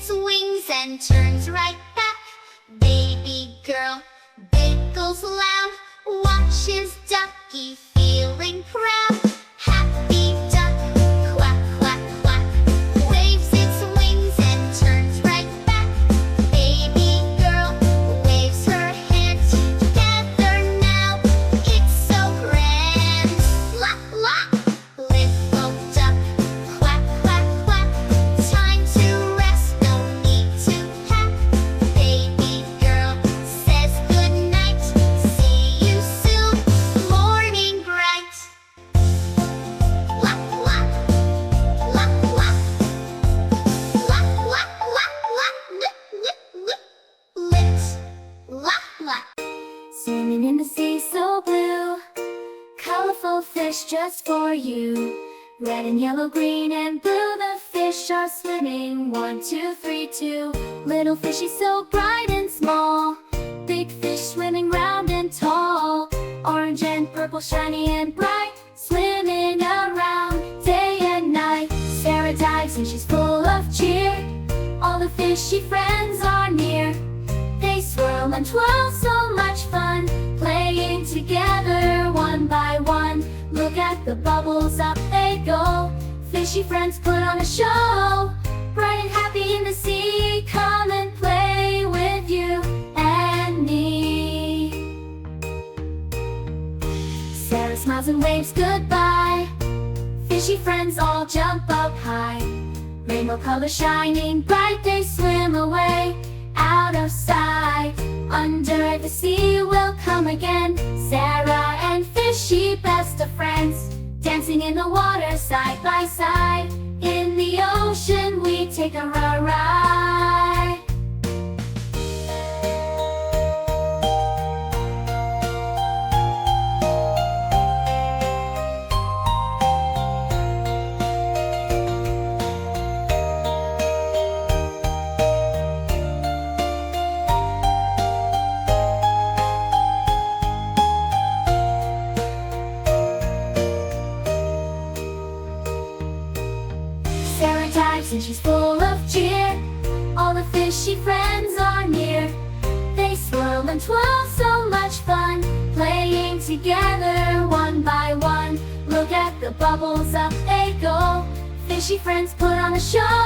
its wings and turns right back. Baby girl giggles loud, watches ducky feeling proud. Happy duck, quack, quack, quack, waves its wings and turns right back. Baby girl waves her hands together now. It's so grand. La, la, little duck, quack, quack, quack. Time to rest, no need to pack. Baby girl says good night. See you soon, morning bright. La, la, la, la, la, la, la, la, lit, la, la. Swimming in the sea so blue, colorful fish just for you. Red and yellow, green and blue, the fish are swimming. 1, 2, 3, 2. Little fishy so bright and small, big fish swimming round and tall. Orange and purple, shiny and bright, swimming around day and night. Sara dives and she's full of cheer. All the fishy friends are near. They swirl and twirl, so much fun, playing together one by one. Look at the bubbles, up they go. Fishy friends put on a show. Bright and happy in the sea, come and play with you and me. Sara smiles and waves goodbye. Fishy friends all jump up high. Rainbow colors shining bright, they swim away out of sight. Under the sea will come again, Sara and Fishy, best of friends, dancing in the water side by side. In the ocean we take a ride. Sara dives and she's full of cheer. All the fishy friends are near. They swirl and twirl, so much fun, playing together one by one. Look at the bubbles, up they go. Fishy friends put on a show.